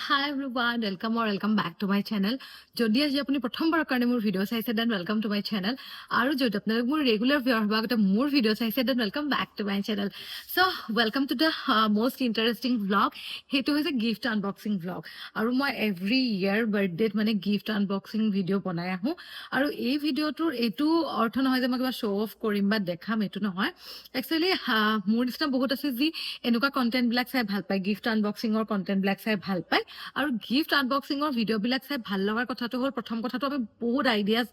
Hi everyone, welcome back to my channel. যদি আজি আপুনি প্ৰথমবাৰৰ কাৰণে মোৰ ভিডিঅ' চাইছে then welcome to my channel আৰু যদি আপোনালোক মোৰ ৰেগুলাৰ ভিউৱাৰ হ'ব আগতে মোৰ ভিডিঅ' চাইছে then welcome back to my channel so welcome to the most interesting vlog সেইটো হৈছে গিফ্ট আনবক্সিং ভ্লগ আৰু মই এভৰি ইয়াৰ বাৰ্থডেত মানে গিফ্ট আনবক্সিং ভিডিঅ' বনাই আহোঁ আৰু এই ভিডিঅ'টোৰ এইটো অৰ্থ নহয় যে মই কিবা শ্ব' অফ কৰিম বা দেখাম এইটো নহয় একচুৱেলি মোৰ নিচিনা বহুত আছে যি এনেকুৱা কণ্টেণ্টবিলাক চাই ভাল পায় গিফ্ট আনবক্সিঙৰ কণ্টেণ্টবিলাক চাই ভাল পায় আৰু গিফ্ট আনবক্সিঙৰ ভিডিঅ'বিলাক চাই ভাল লগাৰ কথাটো হ'ল প্ৰথম কথাটো আমি বহুত আইডিয়াজ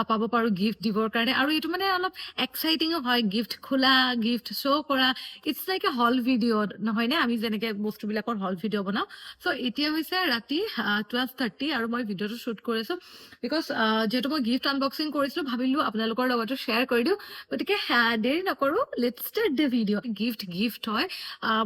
পাব পাৰোঁ গিফ্ট দিবৰ কাৰণে আৰু এইটো মানে অলপ এক্সাইটিঙো হয় গিফ্ট খোলা গিফ্ট শ্ব' কৰা it's like a haul video' নহয়নে আমি যেনেকৈ বস্তুবিলাকৰ হল ভিডিঅ' বনাওঁ চ' এতিয়া হৈছে ৰাতি 12:30 আৰু মই ভিডিঅ'টো শ্বুট কৰিছোঁ বিকজ যিহেতু মই গিফ্ট আনবক্সিং কৰিছিলোঁ ভাবিলোঁ আপোনালোকৰ লগতো শ্বেয়াৰ কৰি দিওঁ গতিকে দেৰি নকৰোঁ let's start the video' gift হয়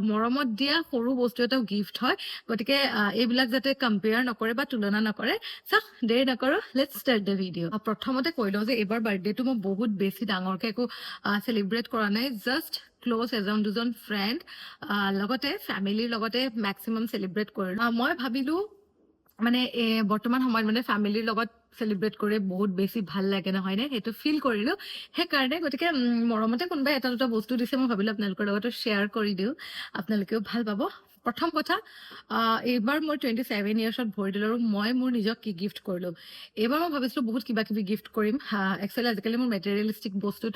মৰমত দিয়া সৰু বস্তু এটাও গিফ্ট হয় গতিকে এইবিলাক যাতে কম্পেয়াৰ নকৰে বা তুলনা নকৰে চাওক দেৰি নকৰোঁ লেটছ ষ্টাৰ্ট দ্য ভিডিঅ' প্ৰথমতে কৈ লওঁ যে এইবাৰ বাৰ্থডেটো মই বহুত বেছি ডাঙৰকৈ একো চেলিব্ৰেট কৰা নাই জাষ্ট ক্ল'জ এজন দুজন ফ্ৰেণ্ড লগতে ফেমিলিৰ লগতে মেক্সিমাম চেলিব্ৰেট কৰিলোঁ মই ভাবিলোঁ মানে বৰ্তমান সময়ত মানে ফেমিলিৰ লগত চেলিব্ৰেট কৰি বহুত বেছি ভাল লাগে নহয়নে সেইটো ফিল কৰিলোঁ সেইকাৰণে গতিকে মৰমতে কোনোবাই এটা দুটা বস্তু দিছে মই ভাবিলোঁ আপোনালোকৰ লগতো শ্বেয়াৰ কৰি দিওঁ আপোনালোকেও ভাল পাব প্ৰথম কথা এইবাৰ মই 27 ইয়াৰ্ছত ভৰি দিলোঁ আৰু মই মোৰ নিজক কি গিফ্ট কৰিলোঁ এইবাৰ মই ভাবিছিলোঁ বহুত কিবা কিবি গিফ্ট কৰিম একচুৱেলি আজিকালি মোৰ মেটেৰিয়েলিষ্টিক বস্তুত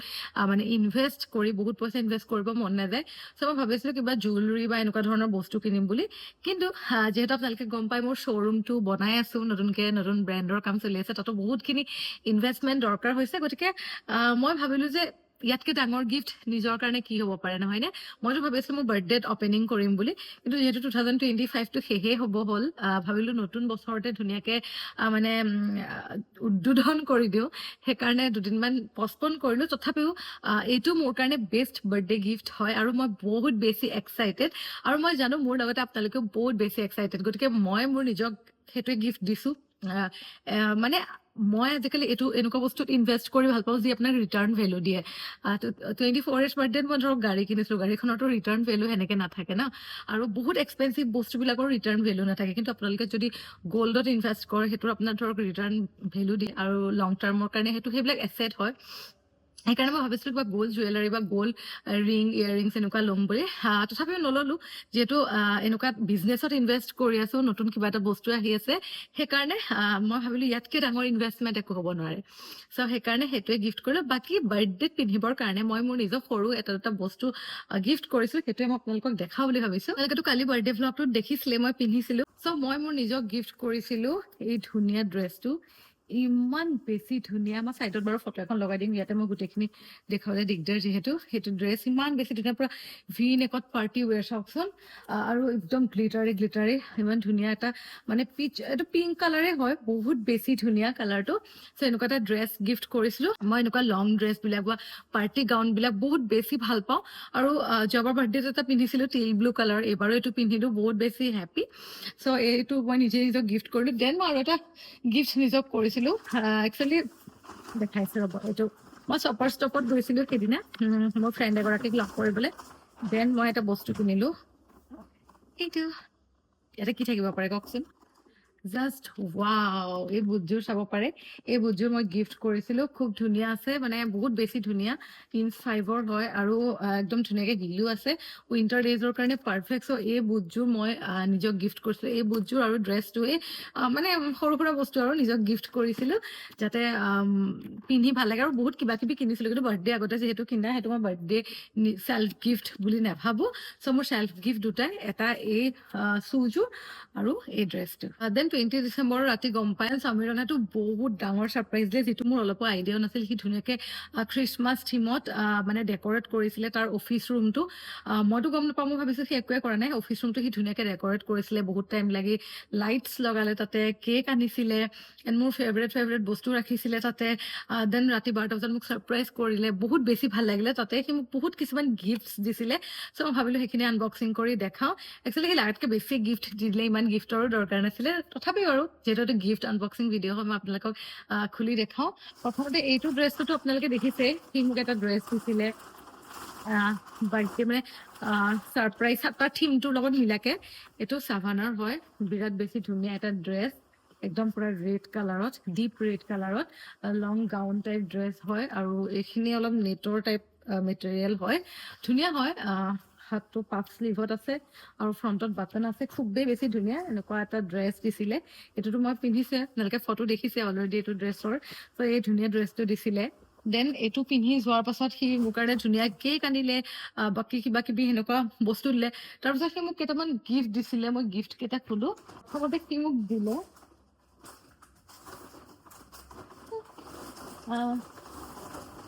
মানে ইনভেষ্ট কৰি বহুত পইচা ইনভেষ্ট কৰিব মন নাযায় চ' মই ভাবিছিলোঁ কিবা জুৱেলাৰী বা এনেকুৱা ধৰণৰ বস্তু কিনিম বুলি কিন্তু যিহেতু আপোনালোকে গম পায় মোৰ শ্ব'ৰুমটো বনাই আছোঁ নতুনকৈ নতুন ব্ৰেণ্ডৰ কাম চলি আছে তাতো বহুতখিনি ইনভেষ্টমেণ্ট দৰকাৰ হৈছে গতিকে মই ভাবিলোঁ যে ইয়াতকৈ ডাঙৰ গিফ্ট নিজৰ কাৰণে কি হ'ব পাৰে নহয়নে মইতো ভাবিছিলোঁ মোৰ বাৰ্থডেত অপেনিং কৰিম বুলি কিন্তু যিহেতু 2025টো শেষেই হ'ব হ'ল ভাবিলোঁ নতুন বছৰতে ধুনীয়াকৈ মানে উদ্বোধন কৰি দিওঁ সেইকাৰণে দুদিনমান পষ্টপন কৰিলোঁ তথাপিও এইটো মোৰ কাৰণে বেষ্ট বাৰ্থডে গিফ্ট হয় আৰু মই বহুত বেছি এক্সাইটেড আৰু মই জানো মোৰ লগতে আপোনালোকেও বহুত বেছি এক্সাইটেড গতিকে মই মোৰ নিজক সেইটোৱে গিফ্ট দিছোঁ মানে মই আজিকালি এইটো এনেকুৱা বস্তুত ইনভেষ্ট কৰি ভাল পাওঁ যি আপোনাক ৰিটাৰ্ণ ভেলু দিয়ে 24 ইয়াৰ্ছ বাৰ্থডেত মই ধৰক গাড়ী কিনিছিলোঁ গাড়ীখনতো ৰিটাৰ্ণ ভেলু সেনেকৈ নাথাকে ন আৰু বহুত এক্সপেঞ্চিভ বস্তুবিলাকৰ ৰিটাৰ্ণ ভেলু নাথাকে কিন্তু আপোনালোকে যদি গ'ল্ডত ইনভেষ্ট কৰে সেইটো আপোনাৰ ধৰক ৰিটাৰ্ণ ভেলু দিয়ে আৰু লং টাৰ্মৰ কাৰণে সেইটো সেইবিলাক এছেট হয় সেইকাৰণে মই ভাবিছিলোঁ কিবা গ'ল্ড জুৱেলাৰী বা গ'ল্ড ৰিং ইয়েৰিংছ এনেকুৱা ল'ম বুলি তথাপিও নল'লোঁ যিহেতু এনেকুৱা বিজনেছত ইনভেষ্ট কৰি আছোঁ নতুন কিবা এটা বস্তু আহি আছে সেইকাৰণে মই ভাবিলোঁ ইয়াতকৈ ডাঙৰ ইনভেষ্টমেণ্ট একো হ'ব নোৱাৰে চ' সেইকাৰণে সেইটোৱে গিফ্ট কৰিলোঁ বাকী বাৰ্থডেত পিন্ধিবৰ কাৰণে মই মোৰ নিজৰ সৰু এটা দুটা বস্তু গিফ্ট কৰিছোঁ সেইটোৱে মই আপোনালোকক দেখাওঁ বুলি ভাবিছোঁ এনেকৈতো কালি বাৰ্থডে ভ্লগটোত দেখিছিলে মই পিন্ধিছিলোঁ চ' মই মোৰ নিজক গিফ্ট কৰিছিলোঁ এই ধুনীয়া ড্ৰেছটো ইমান বেছি ধুনীয়া মই চাইডত বাৰু ফটো এখন লগাই দিম ইয়াতে মই গোটেইখিনি দেখাবলৈ দিগদাৰ যিহেতু সেইটো ড্ৰেছ ইমান বেছি ধুনীয়া পূৰা ভি নেকত পাৰ্টি ৱেৰ চাওকচোন আৰু একদম গ্লিটাৰী ইমান ধুনীয়া এটা মানে এইটো পিংক কালাৰে হয় বহুত বেছি ধুনীয়া কালাৰটো চ' এনেকুৱা এটা ড্ৰেছ গিফ্ট কৰিছিলোঁ মই এনেকুৱা লং ড্ৰেছবিলাক বা পাৰ্টি গাউনবিলাক বহুত বেছি ভাল পাওঁ আৰু যোৱাবাৰ বাৰ্থডেত এটা পিন্ধিছিলোঁ টিল ব্লু কালাৰ এইবাৰো এইটো পিন্ধিলোঁ বহুত বেছি হেপ্পী চ' এইটো মই নিজে নিজক গিফ্ট কৰিলোঁ দেন মই আৰু এটা গিফ্ট নিজক কৰিছিলোঁ একচুৱেলি দেখাইছোঁ ৰ'ব এইটো মই শ্বপাৰ ষ্টপত গৈছিলোঁ সেইদিনা মোৰ ফ্ৰেণ্ড এগৰাকীক লগ কৰিবলৈ দেন মই এটা বস্তু কিনিলোঁ এইটো ইয়াতে কি থাকিব পাৰে কওকচোন জাষ্ট ৱাও এই বুটযোৰ চাব পাৰে এই বুটযোৰ মই গিফ্ট কৰিছিলোঁ খুব ধুনীয়া আছে মানে বহুত বেছি ধুনীয়া 5'5" হয় আৰু একদম ধুনীয়াকৈ হিলো আছে উইণ্টাৰ ডেজৰ কাৰণে পাৰফেক্ট চ' এই বুটযোৰ মই নিজক গিফ্ট কৰিছিলোঁ এই বুটযোৰ আৰু ড্ৰেছটোৱে মানে সৰু সুৰা বস্তু আৰু নিজক গিফ্ট কৰিছিলোঁ যাতে পিন্ধি ভাল লাগে আৰু বহুত কিবা কিবি কিনিছিলোঁ কিন্তু বাৰ্থডে আগতে যিহেতু কিনা সেইটো মই বাৰ্থডে চেল্ফ গিফ্ট বুলি নাভাবোঁ চ' মোৰ চেল্ফ গিফ্ট দুটাই এটা এই শ্বুযোৰ আৰু এই ড্ৰেছটো দেন 20 ডিচেম্বৰ ৰাতি গম পায় সমীৰণাটো বহুত ডাঙৰ ছাৰপ্ৰাইজ দিয়ে যিটো মোৰ অলপো আইডিয়াও নাছিল সি ধুনীয়াকৈ খ্ৰীষ্টমাছ থিমত মানে ডেক'ৰেট কৰিছিলে তাৰ অফিচ ৰুমটো মইতো গম নাপাওঁ মই ভাবিছোঁ সি একোৱে কৰা নাই অফিচ ৰুমটো সি ধুনীয়াকৈ ডেক'ৰেট কৰিছিলে বহুত টাইম লাগি লাইটছ লগালে তাতে কেক আনিছিলে এণ্ড মোৰ ফেভৰেট বস্তু ৰাখিছিলে তাতে দেন ৰাতি 12টা বজাত মোক ছাৰপ্ৰাইজ কৰিলে বহুত বেছি ভাল লাগিলে তাতে সি মোক বহুত কিছুমান গিফ্টছ দিছিলে চ' মই ভাবিলোঁ সেইখিনি আনবক্সিং কৰি দেখাওঁ একচুৱেলি সি লাগাতকৈ বেছি গিফ্ট দিলে ইমান গিফ্টৰো দৰকাৰ নাছিলে তথাপিও আৰু যিহেতু এইটো গিফ্ট আনবক্সিং ভিডিঅ' হয় মই আপোনালোকক খুলি দেখাওঁ প্ৰথমতে এইটো ড্ৰেছটোতো আপোনালোকে দেখিছে সি মোক এটা ড্ৰেছ দিছিলে বাৰ্থডে মানে ছাৰপ্ৰাইজ তাৰ থিমটোৰ লগত মিলাকে এইটো চাভানাৰ হয় বিৰাট বেছি ধুনীয়া এটা ড্ৰেছ একদম পুৰা ৰেড কালাৰত ডিপ ৰেড কালাৰত লং গাউন টাইপ ড্ৰেছ হয় আৰু এইখিনি অলপ নেটৰ টাইপ মেটেৰিয়েল হয় ধুনীয়া হয় হাতটো পাফ স্লিভত আছে আৰু ফ্ৰণ্টত বাটন আছে খুবেই বেছি ধুনীয়া এনেকুৱা এটা ড্ৰেছ দিছিলে এইটোতো মই পিন্ধিছে আপোনালোকে ফটো দেখিছে অলৰেডি এইটো ড্ৰেছৰ ত' এই ধুনীয়া ড্ৰেছটো দিছিলে দেন এইটো পিন্ধি যোৱাৰ পাছত সি মোৰ কাৰণে ধুনীয়া কেক আনিলে বাকী কিবা কিবি সেনেকুৱা বস্তু দিলে তাৰপিছত সি মোক কেইটামান গিফ্ট দিছিলে মই গিফ্ট কেইটা খোলো প্ৰথমতে সি মোক দিলে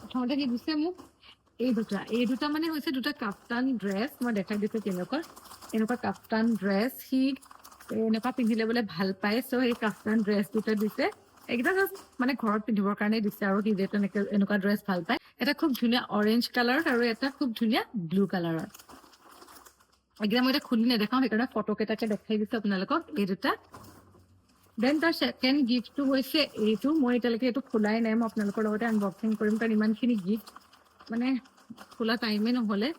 প্ৰথমতে সি দিছে মোক এই দুটা মানে হৈছে দুটা কাপ্তান ড্ৰেছ মই দেখাই দিছো কেনেকুৱা এনেকুৱা কাপ্তান ড্ৰেছ সি এনেকুৱা পিন্ধিলে বোলে ভাল পায় চ' সেই কাপ্তান ড্ৰেছ দুটা দিছে এইকেইটা জাষ্ট মানে ঘৰত পিন্ধিবৰ কাৰণে দিছে আৰু সি যিহেতু এনেকুৱা ড্ৰেছ ভাল পায় এটা খুব ধুনীয়া অৰেঞ্জ কালাৰ আৰু এটা খুব ধুনীয়া ব্লু কালাৰৰ এইকেইটা মই এতিয়া খুলি নেদেখাওঁ সেইকাৰণে ফটো কেইটাকে দেখাই দিছো আপোনালোকক এই দুটা দেন তাৰ ছেকেণ্ড গিফ্টটো হৈছে এইটো মই এতিয়ালৈকে এইটো খোলাই নাই মই আপোনালোকৰ লগতে আনবক্সিং কৰিম কাৰণ ইমানখিনি গিফ্ট মানে খোলা টাইমে নহ'লে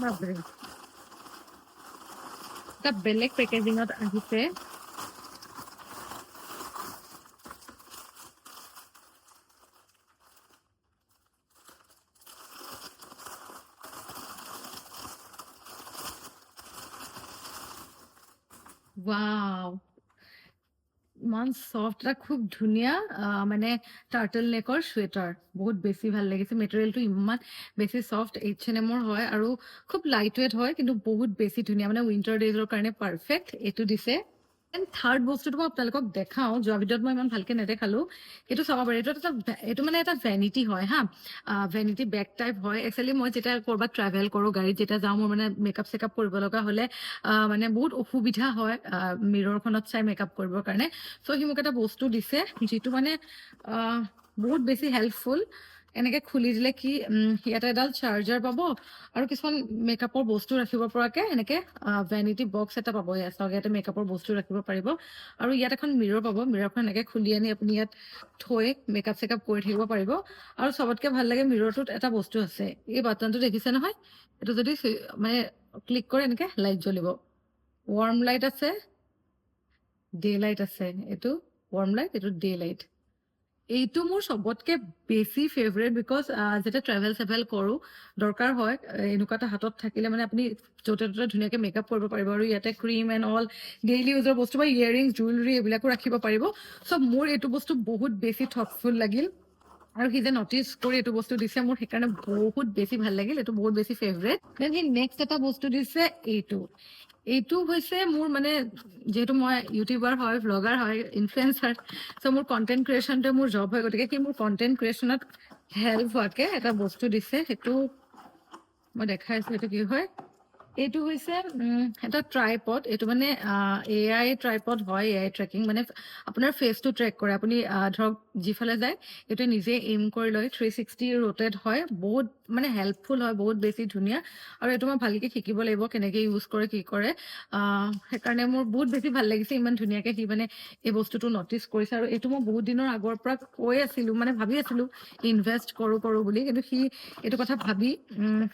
বাপৰে এটা বেলেগ পেকেজিঙত আহিছে ৱাও ইমান চফ্ট এটা খুব ধুনীয়া মানে টাৰ্টল নেকৰ চুৱেটাৰ বহুত বেছি ভাল লাগিছে মেটেৰিয়েলটো ইমান বেছি চফ্ট H&M-ৰ হয় আৰু খুব লাইট ৱেইট হয় কিন্তু বহুত বেছি ধুনীয়া মানে উইণ্টাৰ ডেজৰ কাৰণে পাৰফেক্ট এইটো দিছে এণ্ড থাৰ্ড বস্তুটো মই আপোনালোকক দেখাওঁ যোৱা ভিডিঅ'ত মই ইমান ভালকে নেদেখালো এইটো চাব পাৰি এইটো মানে এটা ভেনিটি হয় হা ভেনিটি বেগ টাইপ হয় একচুৱেলি মই যেতিয়া ক'ৰবাত ট্ৰেভেল কৰোঁ গাড়ীত যেতিয়া যাওঁ মোৰ মানে মেকআপ চেকআপ কৰিব লগা হ'লে মানে বহুত অসুবিধা হয় মিৰৰখনত চাই মেকআপ কৰিবৰ কাৰণে চ' সি মোক এটা বস্তু দিছে যিটো মানে বহুত বেছি হেল্পফুল এনেকে খুলি দিলে কি ইয়াতে এডাল চাৰ্জাৰ পাব আৰু কিছুমান মেকআপৰ বস্তু ৰাখিব পৰাকে এনেকে ভেনিটি বক্স এটা পাব ইয়াতে মেকআপৰ বস্তু ৰাখিব পাৰিব আৰু ইয়াত এখন মিৰৰ পাব মিৰৰখন এনেকে খুলি আনি আপুনি ইয়াত থৈ মেকআপ চেকআপ কৰি থাকিব পাৰিব আৰু চবতকে ভাল লাগে মিৰৰটোত এটা বস্তু আছে এই বাটনটো দেখিছে নহয় এইটো যদি মানে ক্লিক কৰে এনেকে লাইট জ্বলিব ৱাৰ্ম লাইট আছে ডে লাইট আছে এইটো ৱাৰ্ম লাইট এইটো ডে লাইট এইটো মোৰ চবতকে বেছি ফেভৰেট বিকজ যেতিয়া ট্ৰেভেল চেভেল কৰোঁ দৰকাৰ হয় এনেকুৱা এটা হাতত থাকিলে মানে আপুনি য'তে ত'তে ধুনীয়াকৈ মেকআপ কৰিব পাৰিব আৰু ইয়াতে ক্ৰীম এণ্ড অল ডেইলি ইউজৰ বস্তু বা ইয়েৰিংছ জুৱেলাৰী এইবিলাকো ৰাখিব পাৰিব চ' মোৰ এইটো বস্তু বহুত বেছি থটফুল লাগিল আৰু সি যে নটিচ কৰি এইটো বস্তু দিছে মোৰ সেইকাৰণে বহুত বেছি ভাল লাগিল এইটো বহুত বেছি ফেভৰেট দেন সি নেক্সট এটা বস্তু দিছে এইটো হৈছে মোৰ মানে যিহেতু মই ইউটিউবাৰ হয় ভ্লগাৰ হয় ইনফ্লুৱেঞ্চাৰ চ' মোৰ কণ্টেণ্ট ক্ৰিয়েশ্যনটোৱে মোৰ জব হয় গতিকে সি মোৰ কণ্টেণ্ট ক্ৰিয়েশ্যনত হেল্প হোৱাকে এটা বস্তু দিছে সেইটো মই দেখাইছো এইটো কি হয় এইটো হৈছে এটা ট্ৰাইপড এইটো মানে AI ট্ৰাইপড হয় AI ট্ৰেকিং মানে আপোনাৰ ফেচটো ট্ৰেক কৰে আপুনি ধৰক যিফালে যায় এইটো নিজে এইম কৰি লয় 360 ৰোটেট হয় বহুত মানে হেল্পফুল হয় বহুত বেছি ধুনীয়া আৰু এইটো মই ভালকে শিকিব লাগিব কেনেকে ইউজ কৰে কি কৰে সেইকাৰণে মোৰ বহুত বেছি ভাল লাগিছে ইমান ধুনীয়াকে সি মানে এই বস্তুটো নটিচ কৰিছে আৰু এইটো মই বহুত দিনৰ আগৰ পৰা কৈ আছিলো মানে ভাবি আছিলো ইনভেষ্ট কৰো বুলি কিন্তু সি এইটো কথা ভাবি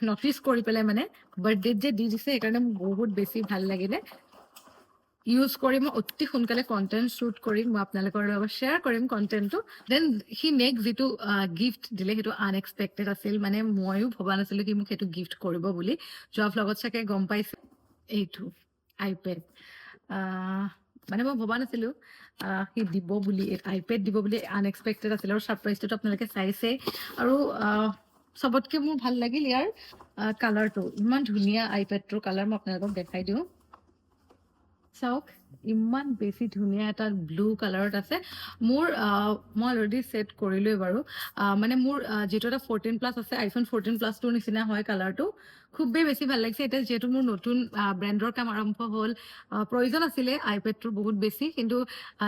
নটিচ কৰি পেলাই মানে বাৰ্থডেত যে দি দিছে সেইকাৰণে মোক বহুত বেছি ভাল লাগিলে ইউজ কৰি মই অতি সোনকালে কণ্টেণ্ট শ্বুট কৰিম মই আপোনালোকৰ লগত শ্বেয়াৰ কৰিম কণ্টেণ্টটো দেন সি নেক্সট যিটো গিফ্ট দিলে সেইটো আনএক্সপেক্টেড আছিল মানে ময়ো ভবা নাছিলো সি মোক সেইটো গিফ্ট কৰিব বুলি যোৱা ভ্লগত চাগে গম পাইছে এইটো আইপেড মানে মই ভবা নাছিলো সি দিব বুলি আইপেড দিব বুলি আনএক্সপেক্টেড আছিল আৰু ছাৰপ্ৰাইজটোতো আপোনালোকে চাইছে আৰু চবতকে মোৰ ভাল লাগিল ইয়াৰ কালাৰটো ইমান ধুনীয়া আইপেডটোৰ কালাৰ মই আপোনালোকক দেখাই দিওঁ চাওক ইমান বেছি ধুনীয়া এটা ব্লু কালাৰত আছে মোৰ মই অলৰেডি ছেট কৰিলোৱে বাৰু মানে মোৰ যিটো এটা 14+ আছে আইফোন 14+টোৰ নিচিনা হয় কালাৰটো খুবেই বেছি ভাল লাগিছে এতিয়া যিহেতু মোৰ নতুন ব্ৰেণ্ডৰ কাম আৰম্ভ হ'ল প্ৰয়োজন আছিলে আইপেডটোৰ বহুত বেছি কিন্তু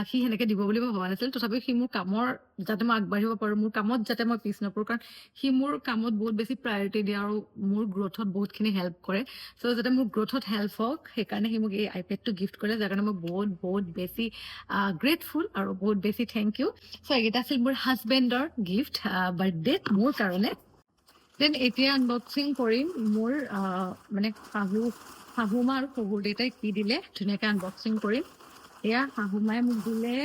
সি সেনেকে দিব বুলি মই ভবা নাছিলোঁ তথাপিও সি মোৰ কামৰ যাতে মই আগবাঢ়িব পাৰোঁ মোৰ কামত যাতে মই পিছ নপৰোঁ কাৰণ সি মোৰ কামত বহুত বেছি প্ৰায়ৰিটি দিয়ে আৰু মোৰ গ্ৰ'থত বহুতখিনি হেল্প কৰে চ' যাতে মোৰ গ্ৰ'থত হেল্প হওক সেইকাৰণে সি মোক এই আইপেডটো গিফ্ট কৰে যাৰ কাৰণে মই মই বহুত বেছি গ্ৰেটফুল আৰু বহুত বেছি থেংক ইউ। চ' এইকেইটা আছিল মোৰ হাজবেণ্ডৰ গিফ্ট বাৰ্থডে মোৰ কাৰণে। দেন এতিয়া আনবক্সিং কৰিম মোৰ মানে শাহু মা আৰু শহুৰ দেউতাই কি দিলে ধুনীয়াকৈ আনবক্সিং কৰিম। এয়া শাহু মায়ে মোক দিলে,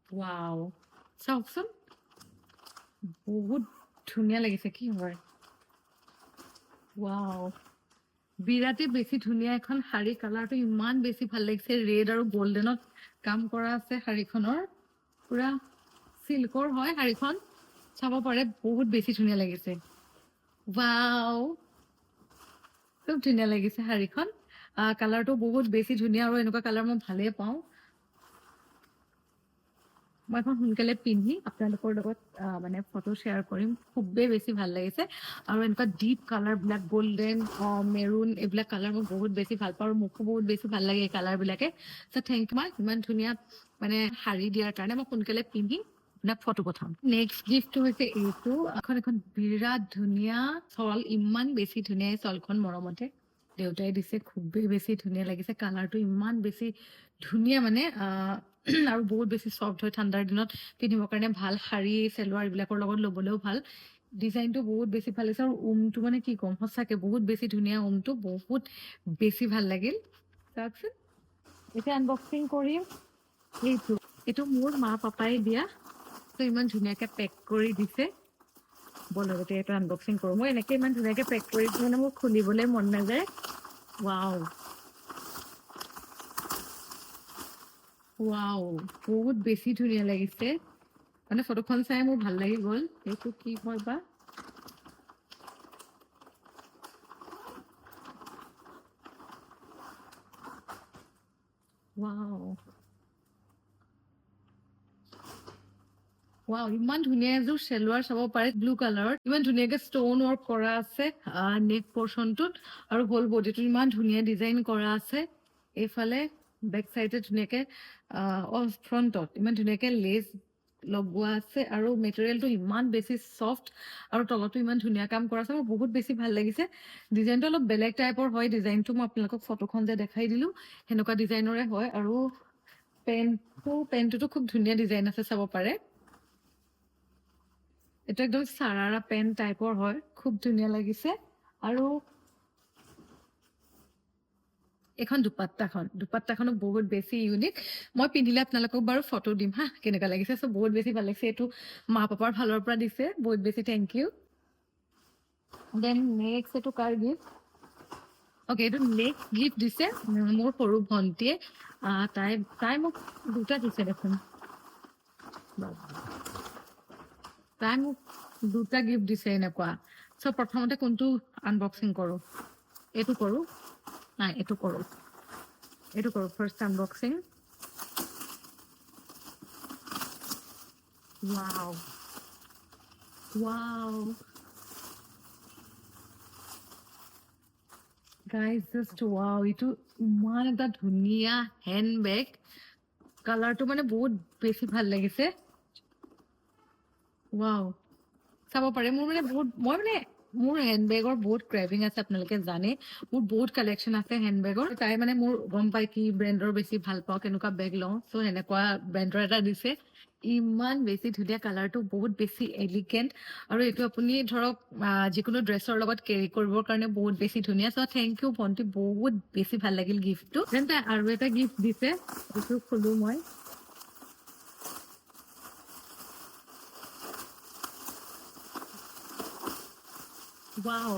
ৱাও চাওকচোন বহুত ধুনীয়া লাগিছে। কি হয়, ৱাও বিৰাটেই বেছি ধুনীয়া এখন শাৰী। কালাৰটো ইমান বেছি ভাল লাগিছে, ৰেড আৰু গল্ডেনত কাম কৰা আছে শাৰীখনৰ। পুৰা চিল্কৰ হয় শাৰীখন, চাব পাৰে বহুত বেছি ধুনীয়া লাগিছে। ৱাও খুব ধুনীয়া লাগিছে শাৰীখন। কালাৰটো বহুত বেছি ধুনীয়া আৰু এনেকুৱা কালাৰ মই ভালেই পাওঁ। মই এখন সোনকালে পিন্ধি আপোনালোকৰ লগত মানে ফটো শ্বেয়াৰ কৰিম। খুবেই বেছি ভাল লাগিছে আৰু এনেকুৱা ডিপ কালাৰবিলাক গল্ডেন মেৰুন এইবিলাক কালাৰ মই বহুত বেছি ভাল পাওঁ আৰু মোকো বহুত বেছি ভাল লাগে এই কালাৰবিলাকে। চ' থেংক ইউ ইমান ধুনীয়া মানে শাৰী দিয়াৰ কাৰণে। মই সোনকালে পিন্ধি আপোনাক ফটো পঠাম। নেক্সট গিফ্টটো হৈছে এইটো, এখন বিৰাট ধুনীয়া শ্বল। ইমান বেছি ধুনীয়া এই শ্বলখন মৰমতে দেউতাই দিছে, খুবেই বেছি ধুনীয়া লাগিছে। কালাৰটো ইমান বেছি ধুনীয়া মানে আৰু বহুত বেছি চফ্ট হয়, ঠাণ্ডাৰ দিনত পিন্ধিবৰ কাৰণে ভাল। শাৰী চেলোৱাৰ এইবিলাকৰ লগত ল'বলৈও ভাল। ডিজাইনটো বহুত বেছি ভাল লাগিছে আৰু উমটো মানে কি ক'ম, সঁচাকে বহুত বেছি ধুনীয়া। উমটো বহুত বেছি ভাল লাগিল। চাওকচোন এতিয়া আনবক্সিং কৰিম এইটো মোৰ মা পাপাই দিয়া। ত' ইমান ধুনীয়াকে পেক কৰি দিছে। ব'লক এতিয়া এইটো আনবক্সিং কৰোঁ। মই এনেকে ইমান ধুনীয়াকে পেক কৰি দিলে মানে মোৰ খুলিবলৈ মন নাযায়। ৱাও ৱাও বহুত বেছি ধুনীয়া লাগিছে। মানে ফটোখন চাই মোৰ ভাল লাগি গ'ল। এইটো কি হয় বা, ৱাও ৱাও ইমান ধুনীয়া এযোৰ চেলোৱাৰ চাব পাৰে, ব্লু কালাৰৰ। ইমান ধুনীয়াকে ষ্টন ৱৰ্ক কৰা আছে নেক পৰ্চনটোত আৰু হোল বডিটোত ইমান ধুনীয়া ডিজাইন কৰা আছে। এইফালে বেক চাইডে ধুনীয়াকে ফ্ৰণ্টত ইমান ধুনীয়াকে লেচ লগোৱা আছে আৰু মেটেৰিয়েলটো ইমান বেছি চফ্ট আৰু তলতো ইমান ধুনীয়া কাম কৰা আছে। মোৰ বহুত বেছি ভাল লাগিছে। ডিজাইনটো অলপ বেলেগ টাইপৰ হয়। ডিজাইনটো মই আপোনালোকক ফটোখন যে দেখাই দিলো সেনেকুৱা ডিজাইনৰে হয়। আৰু পেণ্টটোতো খুব ধুনীয়া ডিজাইন আছে, চাব পাৰে। এইটো একদম চাৰাৰা পেণ্ট টাইপৰ হয়, খুব ধুনীয়া লাগিছে। আৰু এইখন দুপাট্টাখনো বহুত বেছি ইউনিক। মই পিন্ধিলে আপোনালোকক বাৰু ফটো দিম হা, কেনেকুৱা লাগিছে। চ' বহুত বেছি ভাল লাগিছে। এইটো মা পাপাৰ ফালৰ পৰা দিছে, বহুত বেছি থেংক ইউ। দেন নেক্সট এইটো কাৰ গিফ্ট, অ'কে এইটো নেক্সট গিফ্ট দিছে মোৰ সৰু ভণ্টিয়ে। তাই মোক দুটা দিছে দেখোন। তাই মোক দুটা গিফ্ট দিছে এনেকুৱা। চ' প্ৰথমতে কোনটো আনবক্সিং কৰোঁ? এইটো কৰোঁ, নাই এইটো কৰোঁ first unboxing. Wow wow guys just wow, এইটো ইমান এটা ধুনীয়া হেণ্ড বেগ। কালাৰটো মানে বহুত বেছি ভাল লাগিছে। ৱাও চাব পাৰে। মোৰ হেণ্ডবেগৰ বহুত ক্ৰেভিং আছে, আপোনালোকে জানে। মোৰ বহুত কালেকশ্যন আছে হেণ্ডবেগৰ। তাই মানে মোৰ গম পাই কি ব্ৰেণ্ডৰ বেছি ভাল পাওঁ, কেনেকুৱা বেগ লওঁ। চ' সেনেকুৱা ব্ৰেণ্ডৰ এটা দিছে। ইমান বেছি ধুনীয়া, কালাৰটো বহুত বেছি এলিগেণ্ট আৰু এইটো আপুনি ধৰক যিকোনো ড্ৰেছৰ লগত কেৰি কৰিবৰ কাৰণে বহুত বেছি ধুনীয়া। চ' থেংক ইউ ভণ্টি, বহুত বেছি ভাল লাগিল গিফ্টটো। দেন তাই আৰু এটা গিফ্ট দিছে, এইটো খোলো মই। ৱাও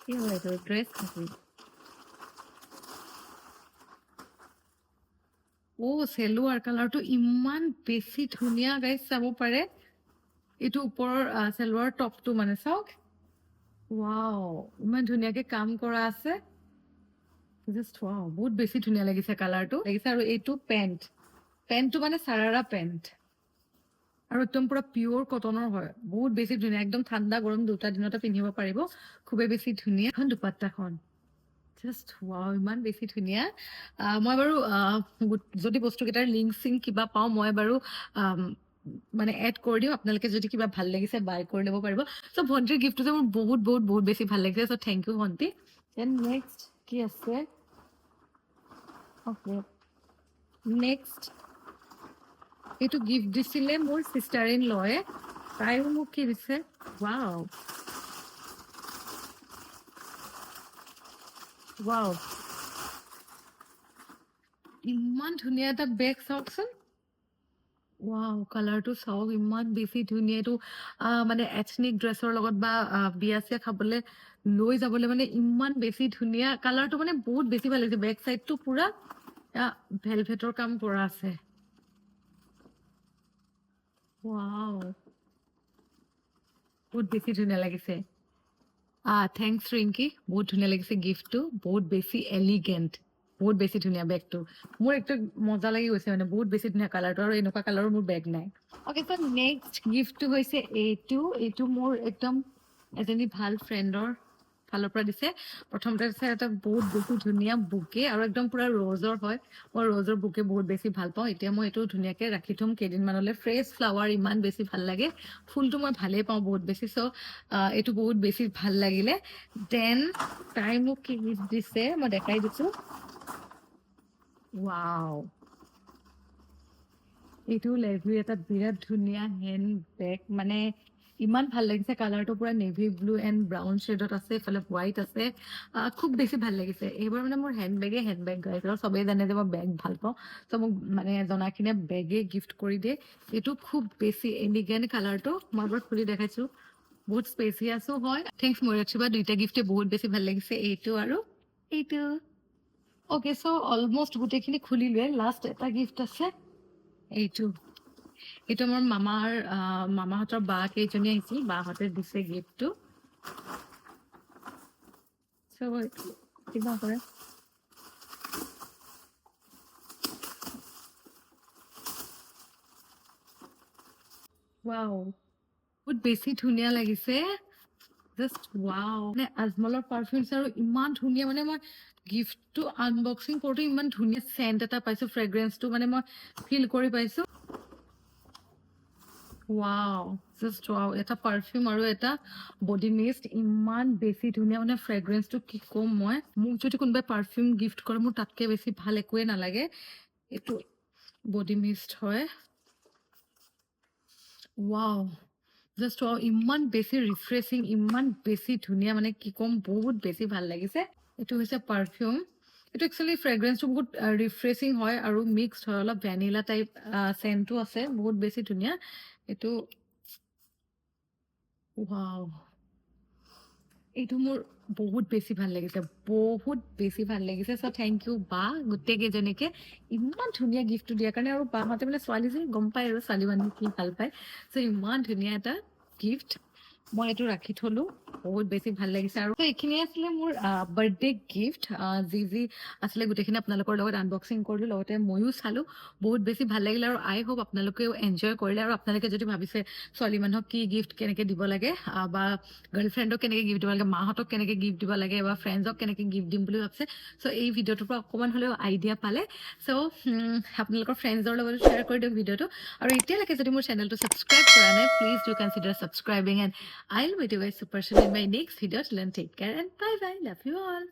কি হয় এইটো, ড্ৰেছ নেকি? চেলোৱাৰ কালাৰটো ইমান বেছি ধুনীয়া গাইজ, চাব পাৰে। এইটো ওপৰৰ চেলোৱাৰ টপটো মানে চাওক। ৱাও ইমান ধুনীয়াকে কাম কৰা আছে। জাষ্ট ৱাও বহুত বেছি ধুনীয়া লাগিছে কালাৰটো লাগিছে। আৰু এইটো পেণ্টটো মানে চাৰাৰা পেণ্ট আৰু একদম পুৰা পিয়ৰ কটনৰ হয়। বহুত বেছি ধুনীয়া, একদম ঠাণ্ডা গৰম দুটা দিনতে পিন্ধিব পাৰিব। খুবেই বেছি ধুনীয়া। এখন দুপাট্টাখন জাষ্ট ৱাও ইমান বেছি ধুনীয়া। মই বাৰু যদি বস্তুকেইটাৰ লিংক চিংক কিবা পাওঁ মই বাৰু মানে এড কৰি দিম। আপোনালোকে যদি কিবা ভাল লাগিছে বাই কৰি ল'ব পাৰিব। চ' ভণ্টিৰ গিফ্টটো যে মোৰ বহুত বেছি ভাল লাগিছে। চ' থেংক ইউ ভণ্টি। দেন নেক্সট কি আছে, অ'কে, নেক্সট এইটো গিফ্ট দিছিলে মোৰ চিষ্টাৰ ইন লয়ে। তাইও মোক কি দিছে, ৱাও ৱাও, ইমান ধুনীয়া এটা বেগ চাওকচোন। ৱাও, কালাৰটো চাওক, ইমান বেছি ধুনীয়া। এইটো মানে এথনিক ড্ৰেছৰ লগত বা বিয়া চিয়া খাবলৈ লৈ যাবলৈ মানে ইমান বেছি ধুনীয়া। কালাৰটো মানে বহুত বেছি ভাল লাগিছে। বেক চাইডটো পুৰা ভেলভেটৰ কাম কৰা আছে। ৱাও, বহুত বেছি ধুনীয়া লাগিছে। থেংকছ ৰিংকি, বহুত ধুনীয়া লাগিছে গিফ্টটো, বহুত বেছি এলিগেণ্ট, বহুত বেছি ধুনীয়া বেগটো। মোৰ একদম মজা লাগি গৈছে, মানে বহুত বেছি ধুনীয়া কালাৰটো, আৰু এনেকুৱা কালাৰৰ মোৰ বেগ নাই। অ'কে, চ' নেক্সট গিফ্টটো হৈছে এইটো মোৰ একদম এজনী ভাল ফ্ৰেণ্ডৰ ফালৰ পৰা দিছে। প্ৰথমতে দিছে এটা বহুত বেছি ধুনীয়া বুকে, আৰু একদম পুৰা ৰ'জৰ হয়। মই ৰ'জৰ বুকে বহুত বেছি ভাল পাওঁ। এতিয়া মই এইটো ধুনীয়াকৈ ৰাখি থ'ম কেইদিনমানলৈ। ফ্ৰেছ ফ্লাৱাৰ ইমান বেছি ভাল লাগে, ফুলটো মই ভালেই পাওঁ বহুত বেছি। চ' এইটো বহুত বেছি ভাল লাগিলে। দেন তাই মোক কি গিফ্ট দিছে মই দেখাই দিছোঁ। ৱাও, এইটো লেভিৰ এটা বিৰাট ধুনীয়া হেণ্ড বেগ, মানে ইমান ভাল লাগিছে। কালাৰটো পুৰা নেভি ব্লু এণ্ড ব্ৰাউন শ্বেডত আছে, এইফালে হোৱাইট আছে। খুব বেছি ভাল লাগিছে। এইবাৰ মানে মোৰ হেণ্ড বেগ গাইছে, আৰু চবেই জানে যে মই বেগ ভাল পাওঁ। ত' মোক মানে জনাখিনিয়ে বেগে গিফ্ট কৰি দিয়ে। এইটো খুব বেছি এলিগেণ্ট কালাৰটো, মই এবাৰ খুলি দেখাইছোঁ। বহুত স্পেচিয়াছো হয়। থেংকছ ময়ূৰাক্ষী বা, দুইটা গিফ্টে বহুত বেছি ভাল লাগিছে, এইটো আৰু এইটো। অ'কে, চ' অলমষ্ট গোটেইখিনি খুলিলোৱে। লাষ্ট এটা গিফ্ট আছে, এইটো। এইটো আমাৰ মামাহঁতৰ বা কেইজনী আহিছিল, বাহঁতে দিছে গিফ্টটো। চ' কিবা কৰে, ৱাও, বহুত বেছি ধুনীয়া লাগিছে। জাষ্ট ৱাও, মানে আজমলৰ পাৰফিউমছ আৰু ইমান ধুনীয়া। মানে মই গিফ্টটো আনবক্সিং কৰোঁতে ইমান ধুনীয়া চেণ্ট এটা পাইছোঁ, ফ্ৰেগ্ৰেন্সটো মানে মই ফিল কৰি পাইছোঁ। ৱাও, জাষ্ট ৱাও, এটা পাৰফিউম আৰু এটা বডি মিষ্ট, ইমান বেছি ধুনীয়া। মানে ফ্ৰেগ্ৰেন্সটো কি ক'ম মই, মোক যদি কোনোবাই পাৰফিউম গিফ্ট কৰে, মোৰ তাতকৈ বেছি ভাল একোৱে নালাগে। এইটো বডি মিষ্ট হয়। ৱাও, জাষ্ট ৱাও, ইমান বেছি ৰিফ্ৰেছিং, ইমান বেছি ধুনীয়া, মানে কি ক'ম, বহুত বেছি ভাল লাগিছে। এইটো হৈছে পাৰফিউম। এইটো একচুৱেলি ফ্ৰেগ্ৰেন্সটো বহুত ৰিফ্ৰেছিং হয়, আৰু মিক্সড হয়, অলপ ভেনিলা টাইপ চেণ্টো আছে, বহুত বেছি ধুনীয়া। এইটো ৱাও, এইটো মোৰ বহুত বেছি ভাল লাগিছে, বহুত বেছি ভাল লাগিছে। চ' থেংক ইউ বা, গোটেই কেইজনীকে ইমান ধুনীয়া গিফ্টটো দিয়াৰ কাৰণে। আৰু বাহঁতে মানে ছোৱালীজনী গম পায় আৰু ছোৱালী মানুহ কি ভাল পায়। চ' ইমান ধুনীয়া এটা গিফ্ট, মই এইটো ৰাখি থলোঁ, বহুত বেছি ভাল লাগিছে। আৰু এইখিনিয়ে আছিলে মোৰ বাৰ্থডে গিফ্ট, যি আছিলে গোটেইখিনি আপোনালোকৰ লগত আনবক্সিং কৰিলোঁ, লগতে ময়ো চালোঁ, বহুত বেছি ভাল লাগিলে। আৰু আই হোপ আপোনালোকেও এনজয় কৰিলে। আৰু আপোনালোকে যদি ভাবিছে ছোৱালী মানুহক কি গিফ্ট কেনেকৈ দিব লাগে, বা গাৰ্লফ্ৰেণ্ডক কেনেকৈ গিফ্ট দিব লাগে, মাহঁতক কেনেকৈ গিফ্ট দিব লাগে, বা ফ্ৰেণ্ডছক কেনেকৈ গিফ্ট দিম বুলি ভাবিছে, চ' এই ভিডিঅ'টোৰ পৰা অকণমান হ'লেও আইডিয়া পালে। চ' আপোনালোকৰ ফ্ৰেণ্ডছৰ লগত শ্বেয়াৰ কৰি দিয়ক ভিডিঅ'টো। আৰু এতিয়ালৈকে যদি মোৰ চেনেলটো ছাবস্ক্ৰাইব কৰা নাই, please do consider subscribing, and I will meet you guys super soon in my next video'. Till then take care and bye bye, love you all.